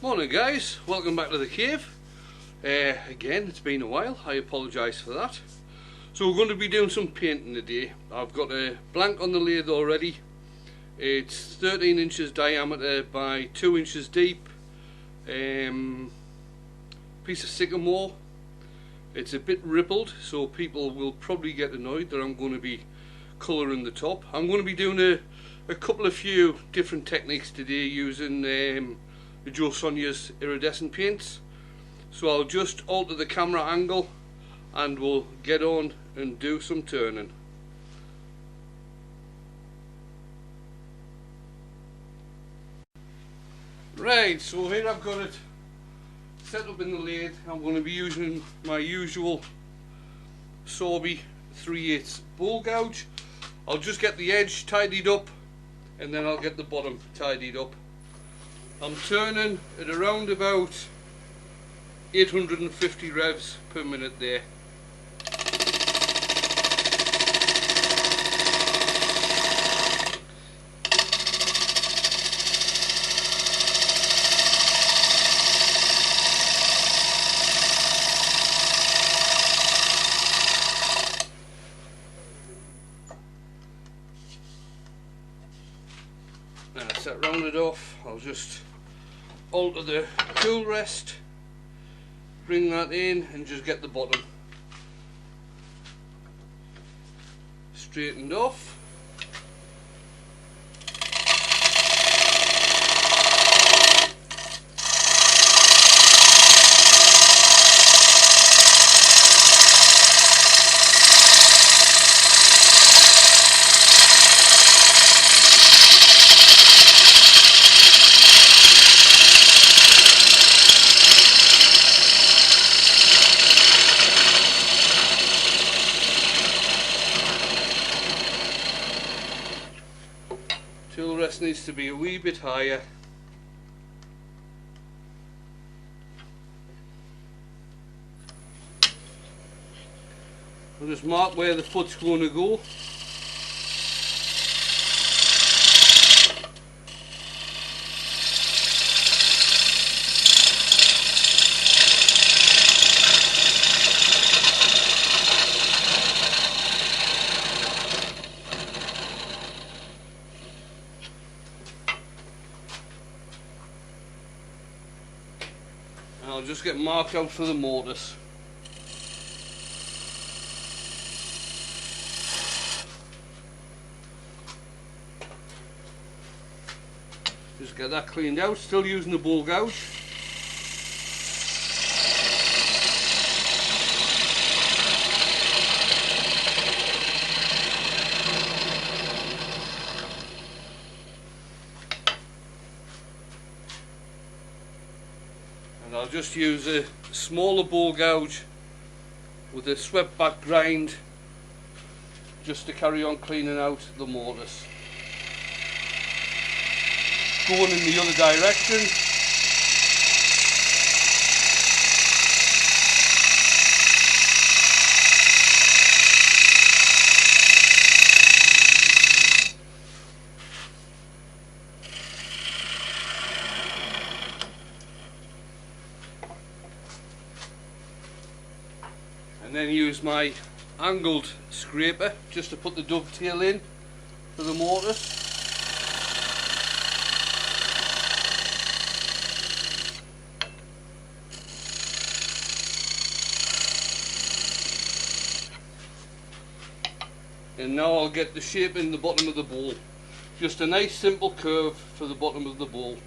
Morning guys, welcome back to the cave. Again, it's been a while, I apologise for that. So we're going to be doing some painting today. I've got a blank on the lathe already. It's 13 inches diameter by 2 inches deep. Piece of Sycamore. It's a bit rippled, so people will probably get annoyed that I'm going to be colouring the top. I'm going to be doing a couple of few different techniques today using the Sonja's Iridescent paints. So I'll just alter the camera angle and we'll get on and do some turning. Right, so here I've got it set up in the lathe. I'm going to be using my usual Sorby 3/8 bowl gouge. I'll just get the edge tidied up and then I'll get the bottom tidied up. I'm turning at around about 850 revs per minute there. Now that's that rounded off. I'll just alter the tool rest, bring that in and just get the bottom straightened off. Tool rest needs to be a wee bit higher. I'll just mark where the foot's going to go. I'll just get marked out for the mortise. Just get that cleaned out, still using the bowl gouge. I'll just use a smaller bowl gouge with a swept back grind just to carry on cleaning out the mortise. Going in the other direction. And then use my angled scraper just to put the dovetail in for the mortise. And now I'll get the shape in the bottom of the bowl. Just a nice simple curve for the bottom of the bowl.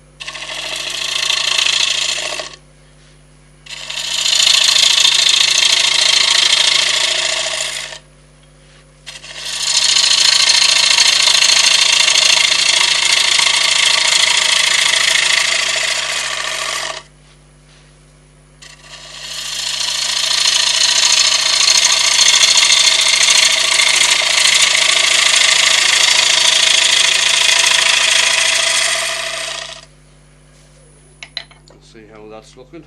See how that's looking.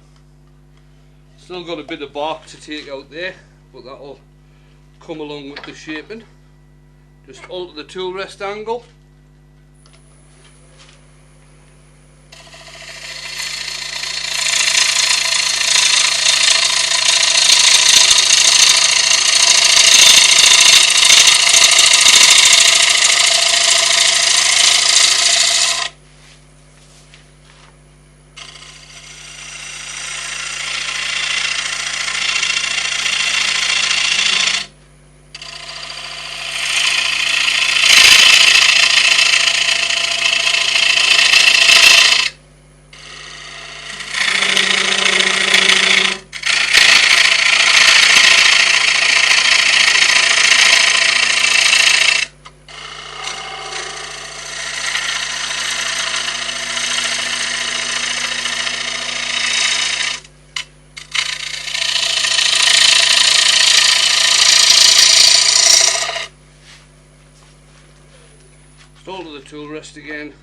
Still got a bit of bark to take out there, but that'll come along with the shaping. Just alter the tool rest angle. Just hold the tool rest again.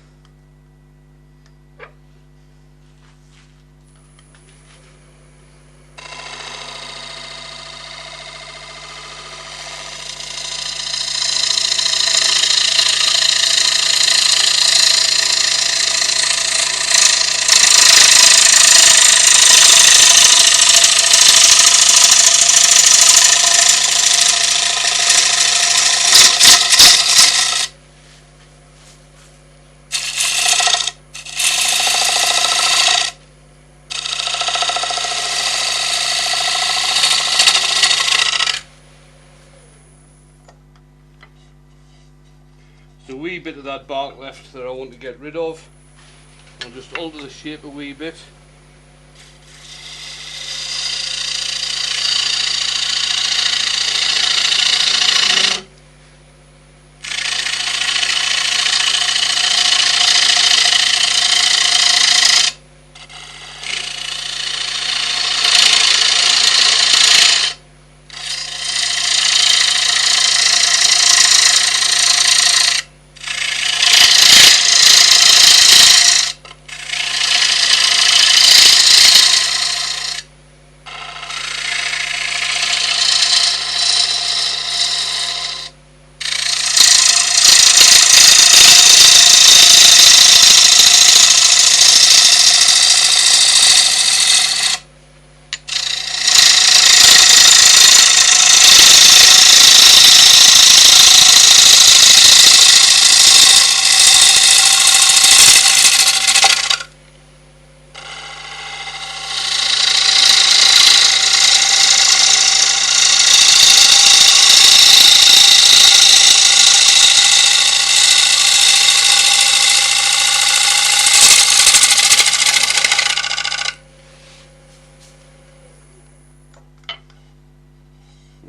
A wee bit of that bark left that I want to get rid of. I'll just alter the shape a wee bit.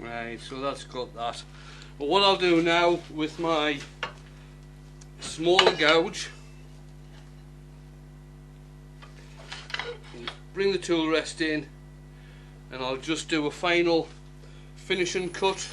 Right, so that's got that. But what I'll do now with my smaller gouge, bring the tool rest in, and I'll just do a final finishing cut.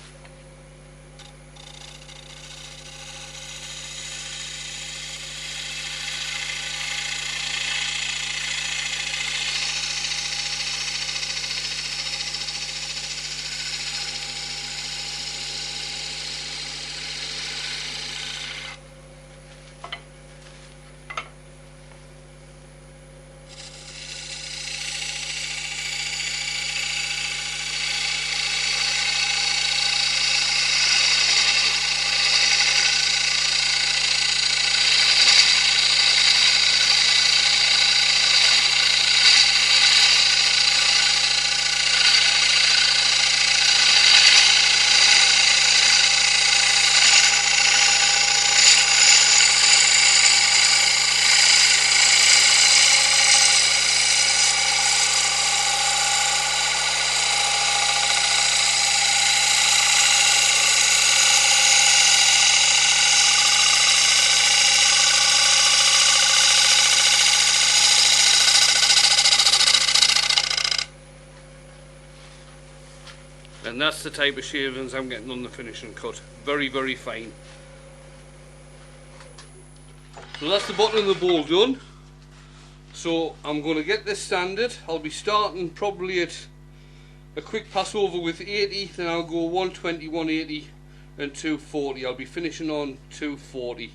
And that's the type of shavings I'm getting on the finishing cut. Very, very fine. So that's the bottom of the bowl done. So I'm going to get this sanded. I'll be starting probably at a quick pass over with 80, then I'll go 120, 180 and 240. I'll be finishing on 240.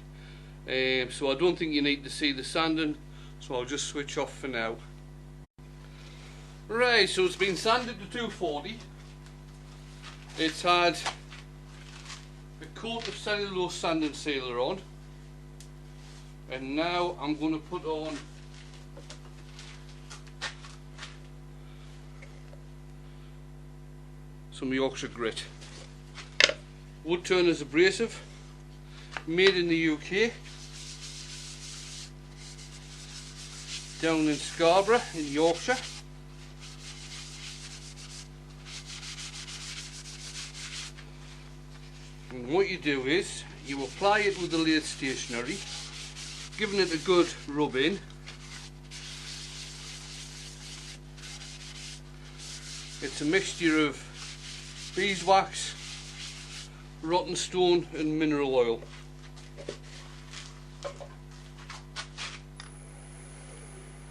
So I don't think you need to see the sanding, so I'll just switch off for now. Right, so it's been sanded to 240. It's had a coat of cellulose sanding sealer on, and now I'm going to put on some Yorkshire Grit. Wood Turners Abrasive, made in the UK, down in Scarborough in Yorkshire. And what you do is you apply it with the lathe stationery, giving it a good rub in. It's a mixture of beeswax, rotten stone and mineral oil.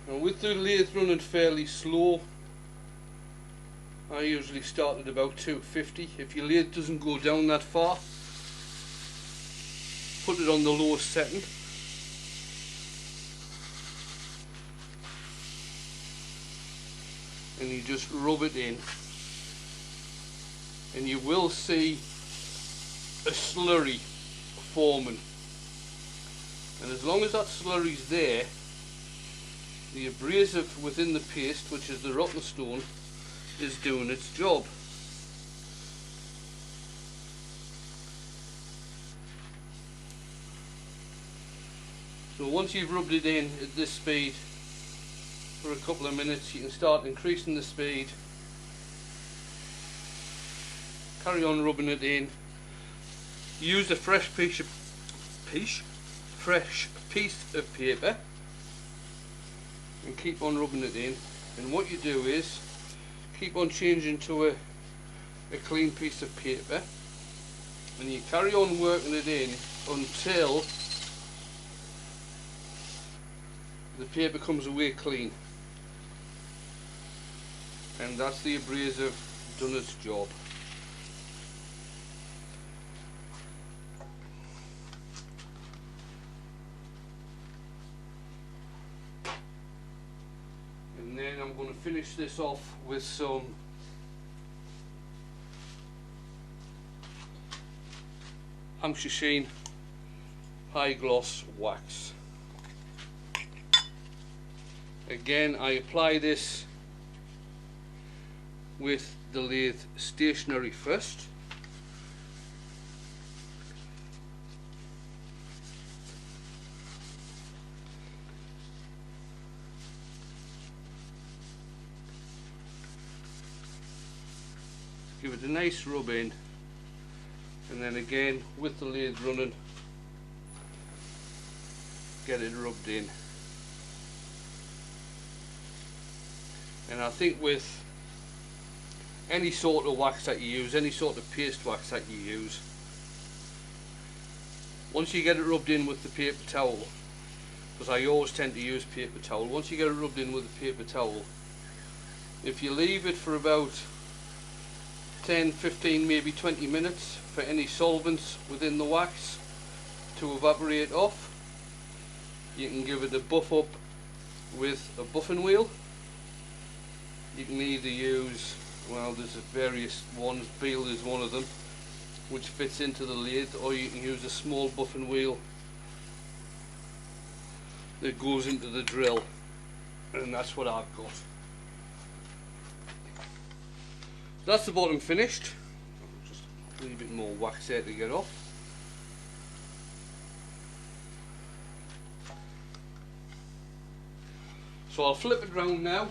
Now with the lathe running fairly slow, I usually start at about 250. If your lathe doesn't go down that far, put it on the lowest setting. And you just rub it in. And you will see a slurry forming. And as long as that slurry's there, the abrasive within the paste, which is the rotten stone, is doing its job. So once you've rubbed it in at this speed for a couple of minutes, you can start increasing the speed. Carry on rubbing it in. Use a fresh piece of paper and keep on rubbing it in. And what you do is keep on changing to a clean piece of paper, and you carry on working it in until the paper comes away clean, and that's the abrasive done its job. And then I'm going to finish this off with some Hampshir Sheen high gloss wax. Again, I apply this with the lathe stationary first. Give it a nice rub in, and then again with the lathe running, get it rubbed in. And I think with any sort of wax that you use, any sort of paste wax that you use, once you get it rubbed in with the paper towel, because I always tend to use paper towel, once you get it rubbed in with the paper towel, if you leave it for about 10, 15, maybe 20 minutes for any solvents within the wax to evaporate off, you can give it a buff up with a buffing wheel. You can either use, well, there's various ones, Beal is one of them, which fits into the lathe, or you can use a small buffing wheel that goes into the drill, and that's what I've got. That's the bottom finished. Just a little bit more wax there to get off. So I'll flip it round now.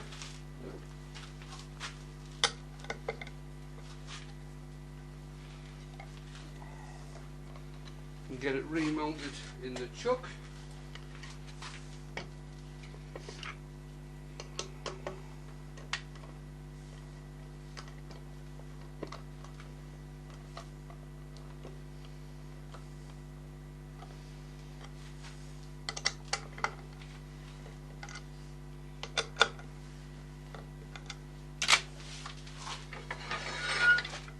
And get it remounted in the chuck.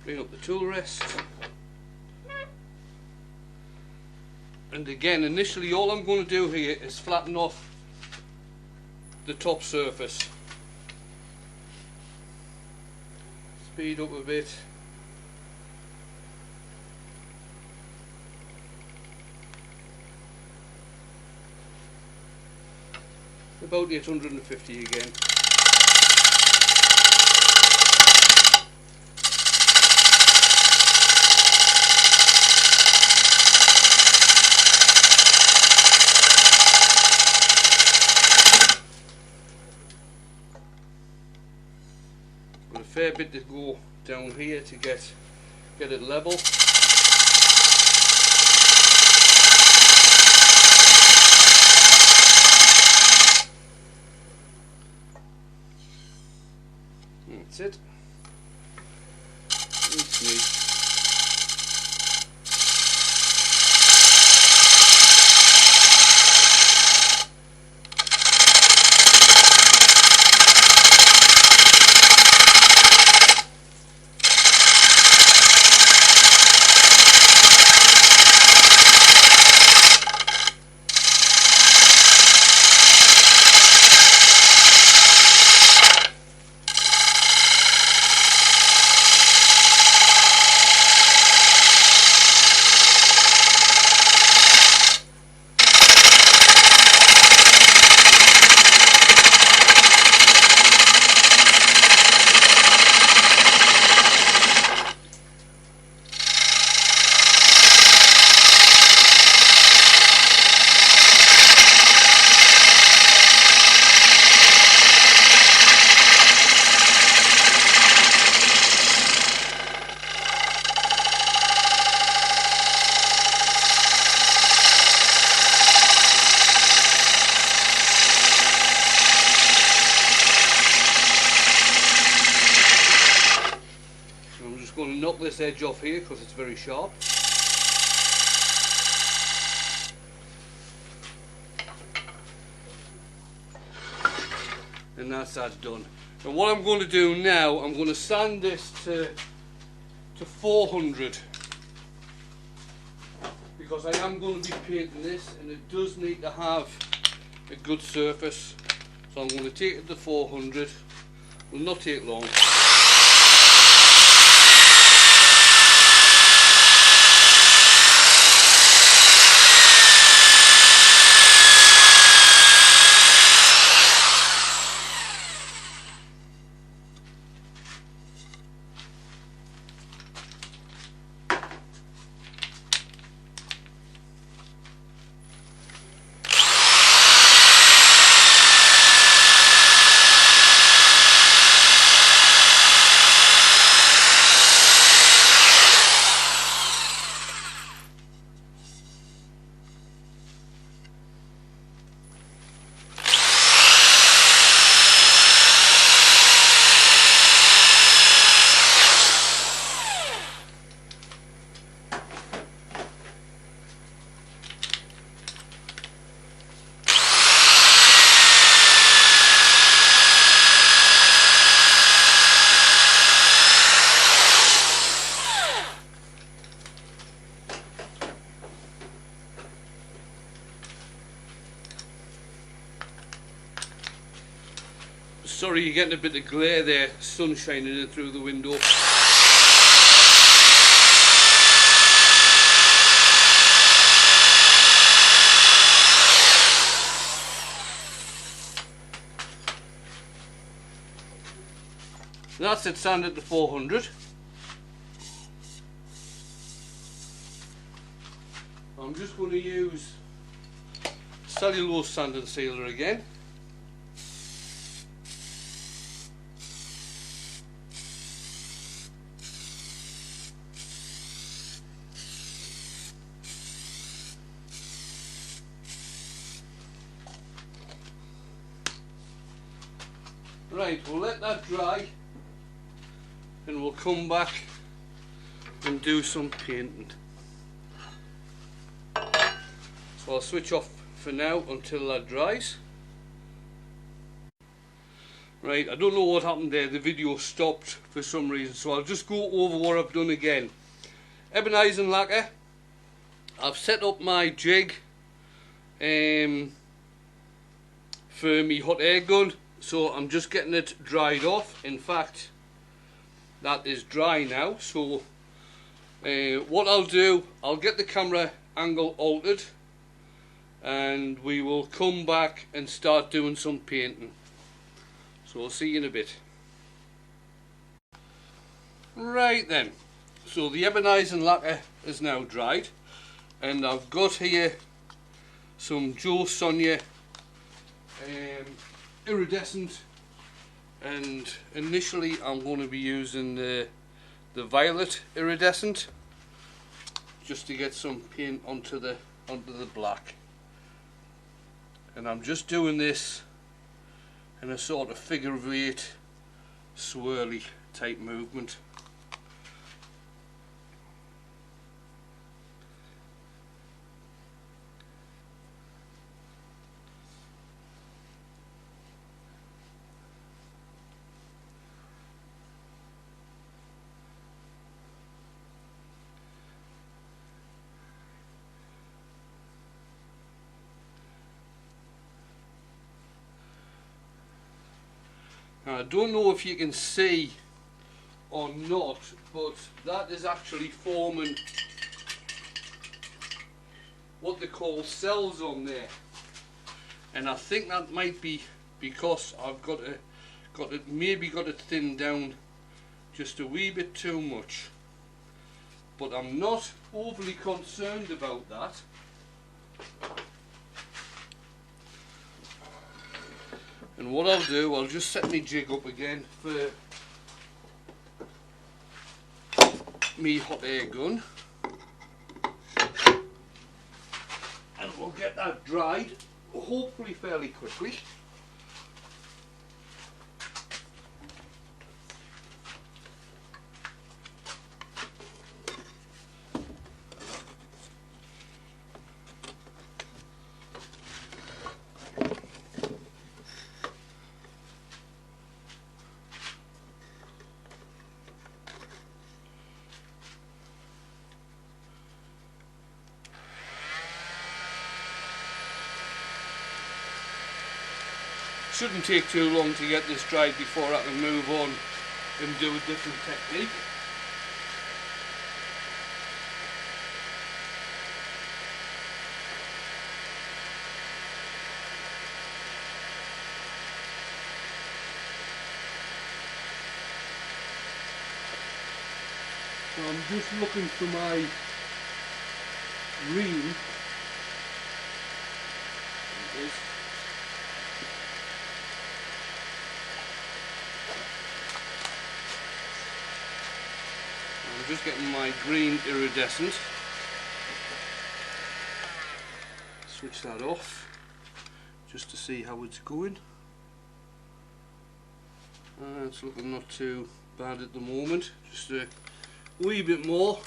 Bring up the tool rest. And again, initially all I'm going to do here is flatten off the top surface. Speed up a bit. About 850 again. A fair bit to go down here to get it level. That's it. It's neat. knock this edge off here because it's very sharp. And that's that done. And what I'm going to do now, I'm going to sand this to 400 because I am going to be painting this and it does need to have a good surface. So I'm going to take it to 400. It will not take long. Sorry, you're getting a bit of glare there, sun shining in through the window. That's it, sanded to 400. I'm just going to use cellulose sand and sealer again. Right, we'll let that dry and we'll come back and do some painting. So I'll switch off for now until that dries. Right, I don't know what happened there, the video stopped for some reason, so I'll just go over what I've done again. Ebonising lacquer. I've set up my jig for my hot air gun. So I'm just getting it dried off. In fact, that is dry now. So what I'll do, I'll get the camera angle altered and we will come back and start doing some painting. So I'll see you in a bit. Right then, so the Ebonising lacquer is now dried and I've got here some Sonja Iridescent, and initially I'm going to be using the violet iridescent just to get some paint onto the black, and I'm just doing this in a sort of figure of 8 swirly type movement. Now, I don't know if you can see or not, but that is actually forming what they call cells on there, and I think that might be because I've maybe got it thinned down just a wee bit too much, but I'm not overly concerned about that. And what I'll do, I'll just set my jig up again for me hot air gun, and we'll get that dried hopefully fairly quickly. Shouldn't take too long to get this dried before I can move on and do a different technique. So I'm just looking for my green. There it is. I'm just getting my green iridescent. Switch that off just to see how it's going. It's looking not too bad at the moment. Just a wee bit more.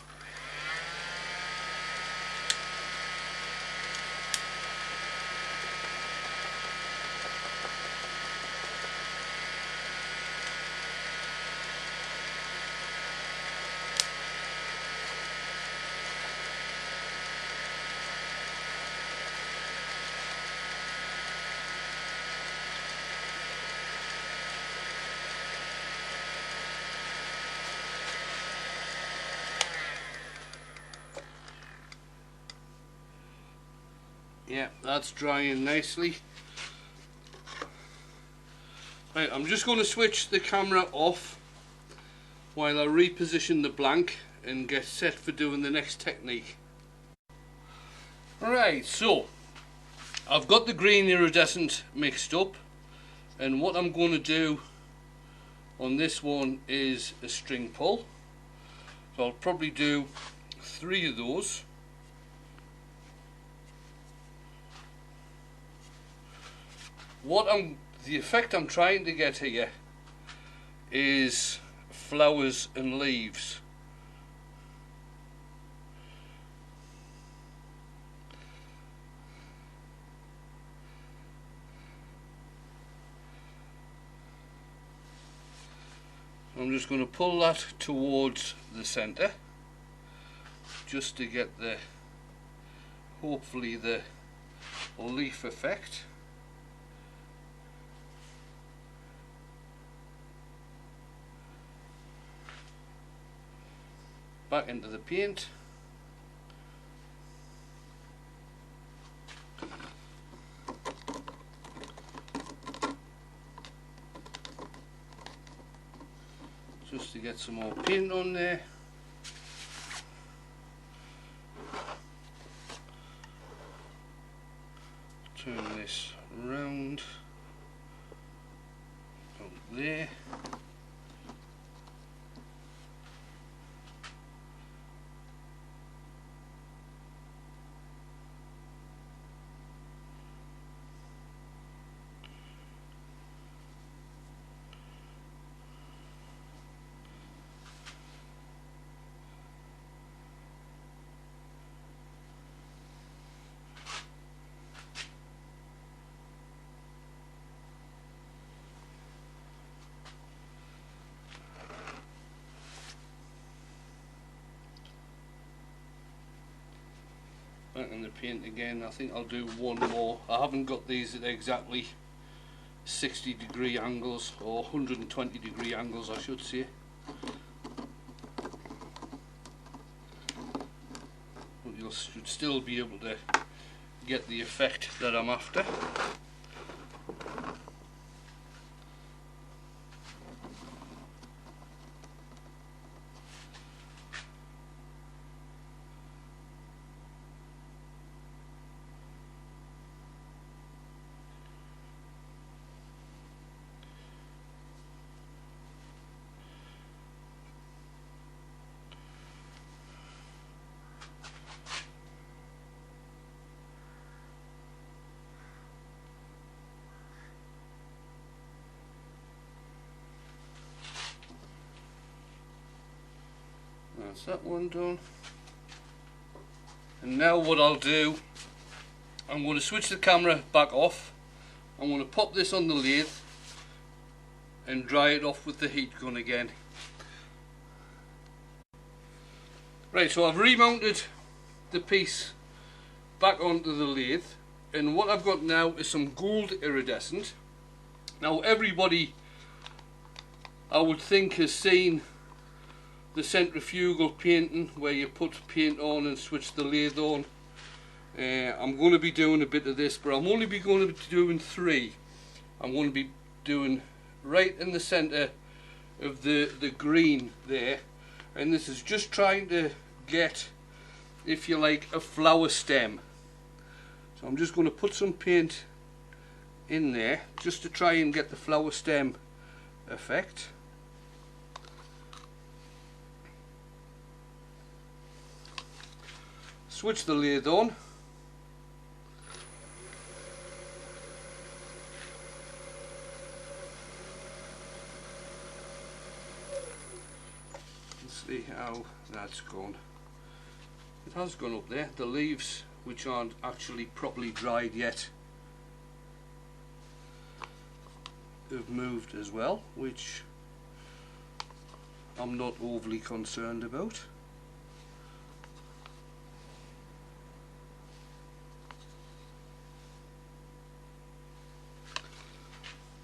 Yeah, that's drying nicely. Right, I'm just going to switch the camera off while I reposition the blank and get set for doing the next technique. Alright, so I've got the green iridescent mixed up, and what I'm going to do on this one is a string pull. So I'll probably do 3 of those. The effect I'm trying to get here is flowers and leaves. I'm just going to pull that towards the center just to get the, hopefully, the leaf effect. Back into the paint. Just to get some more paint on there. Turn this around. Go there. Back in the paint again. I think I'll do one more. I haven't got these at exactly 60-degree angles, or 120-degree angles I should say. But you should still be able to get the effect that I'm after. That's that one done. And now what I'll do, I'm going to switch the camera back off. I'm going to pop this on the lathe and dry it off with the heat gun again. Right, so I've remounted the piece back onto the lathe, and what I've got now is some gold iridescent. Now everybody, I would think, has seen the centrifugal painting where you put paint on and switch the lathe on. I'm going to be doing a bit of this, but I'm only going to be doing 3. I'm going to be doing right in the centre of the green there, and this is just trying to get, if you like, a flower stem. So I'm just going to put some paint in there just to try and get the flower stem effect. Switch the lathe on. Let's see how that's gone. It has gone up there. The leaves, which aren't actually properly dried yet, have moved as well, which I'm not overly concerned about.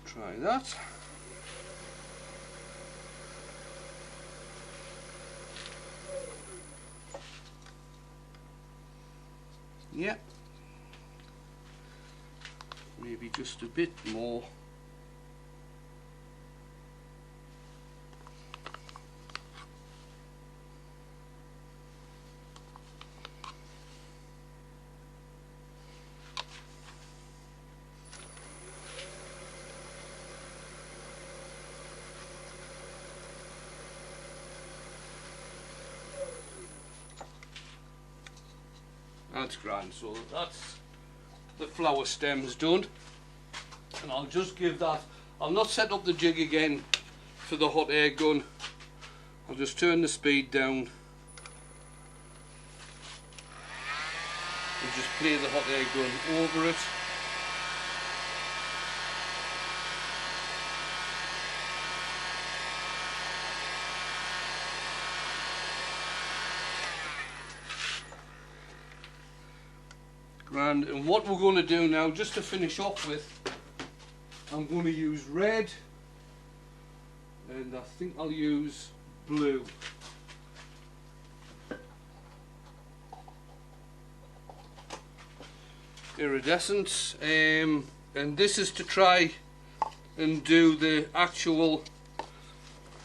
Try that. Yeah, maybe just a bit more. That's grand. So that's the flower stems done, and I'll just give that, I'll not set up the jig again for the hot air gun. I'll just turn the speed down and just play the hot air gun over it. And what we're going to do now, just to finish off with, I'm going to use red, and I think I'll use blue. Iridescent, and this is to try and do the actual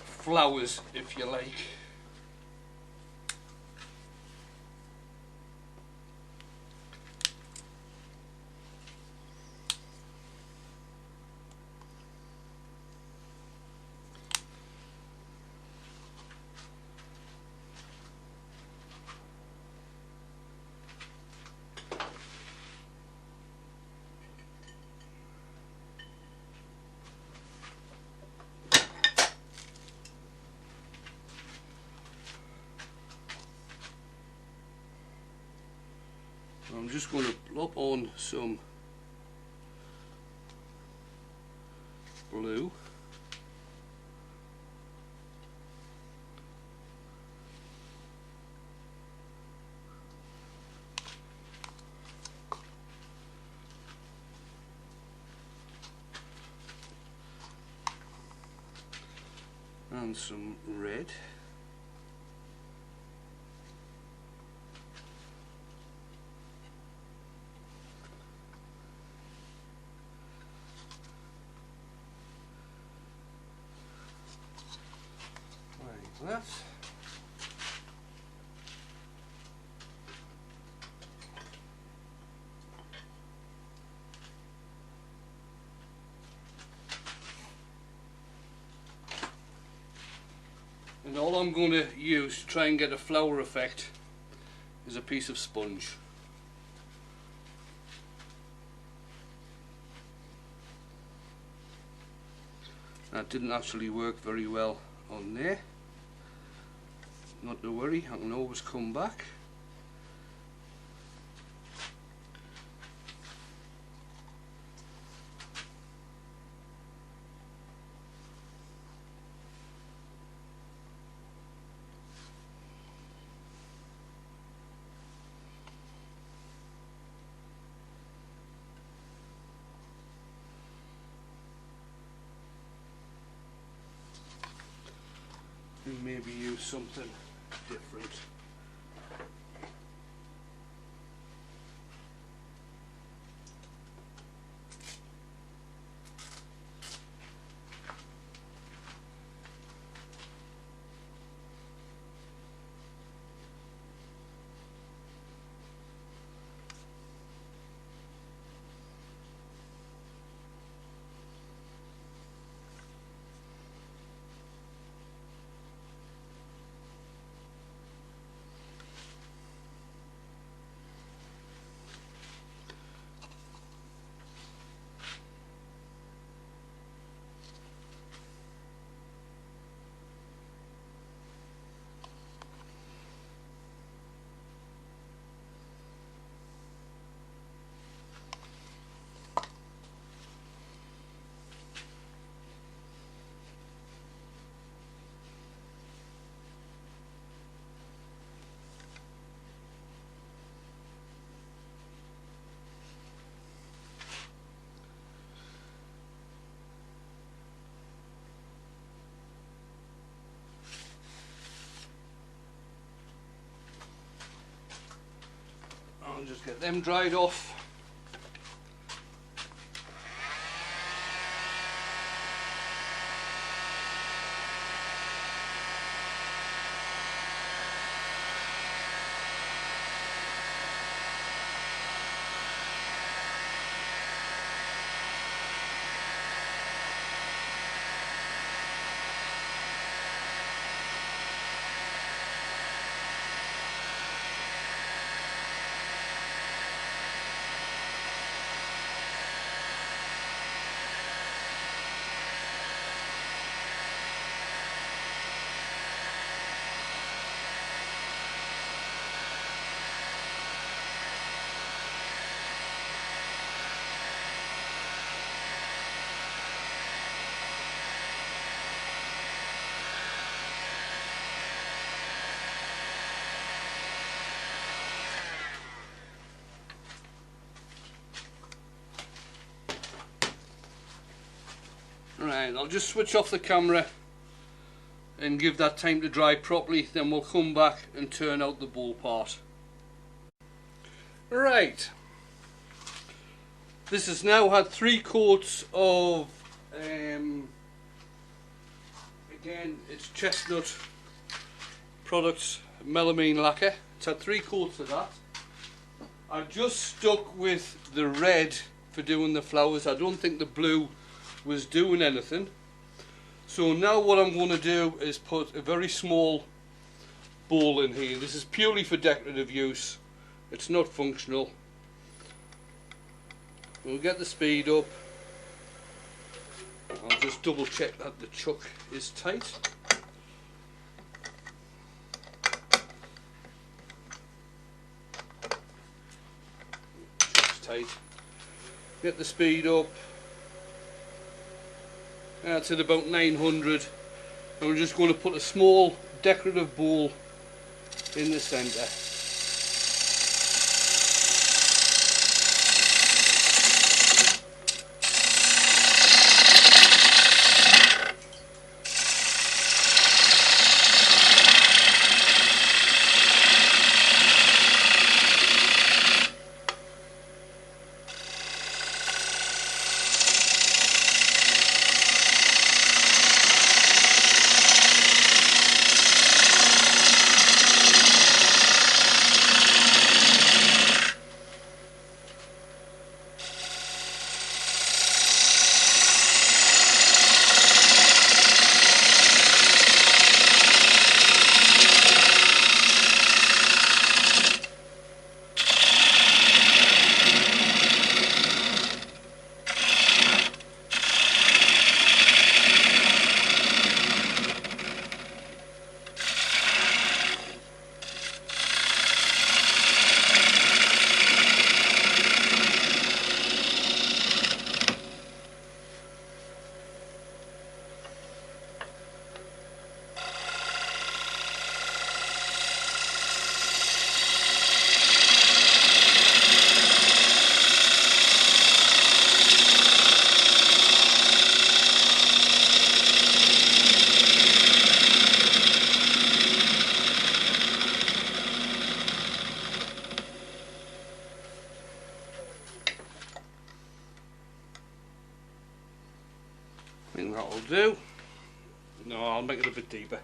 flowers, if you like. I'm just going to plop on some blue. And some red. That. And all I'm going to use to try and get a flower effect is a piece of sponge. That didn't actually work very well on there. Not to worry, I can always come back. and maybe use something different. I'll just get them dried off. Right, I'll just switch off the camera and give that time to dry properly, then we'll come back and turn out the bowl part. Right, this has now had 3 coats of again, it's Chestnut products, melamine lacquer. It's had 3 coats of that. I just stuck with the red for doing the flowers. I don't think the blue was doing anything. So now what I'm going to do is put a very small bowl in here. This is purely for decorative use. It's not functional. We'll get the speed up. I'll just double check that the chuck is tight. Chuck's tight. Get the speed up. That's at about 900, and we're just going to put a small decorative bowl in the centre. I think that'll do. No, I'll make it a bit deeper.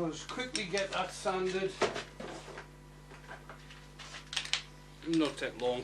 Just quickly get that sanded. Not take long.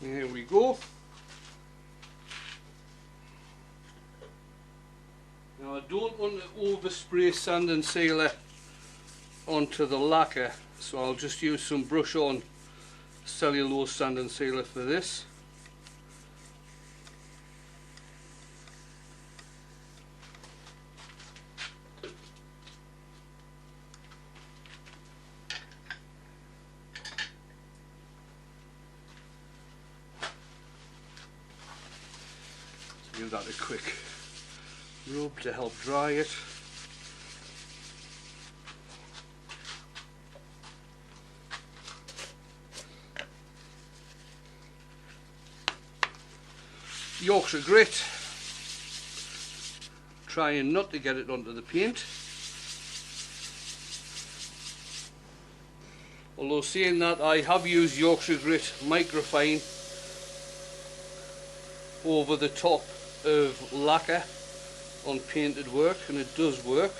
Here we go. Now I don't want to overspray sand and sealer onto the lacquer, so I'll just use some brush on cellulose sand and sealer for this. Give that a quick rub to help dry it. Yorkshire Grit, trying not to get it onto the paint. Although saying that, I have used Yorkshire Grit microfine over the top of lacquer on painted work, and it does work.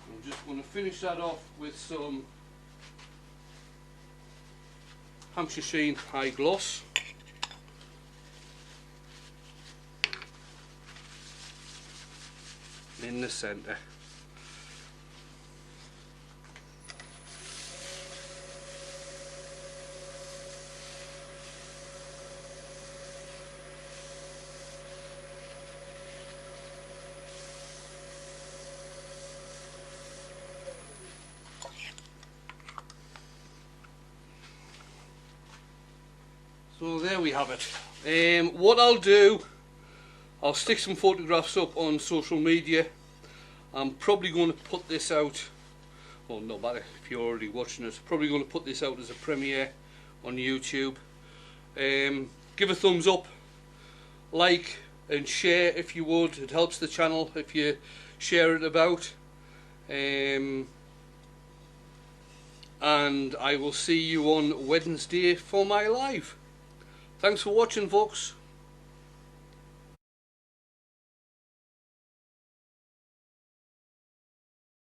I'm just going to finish that off with some Hampshir Sheen High Gloss. In the centre. So there we have it. What I'll do, I'll stick some photographs up on social media. I'm probably going to put this out, well, no matter if you're already watching it, probably going to put this out as a premiere on YouTube. Give a thumbs up, like and share if you would. It helps the channel if you share it about. And I will see you on Wednesday for my live. Thanks for watching, folks.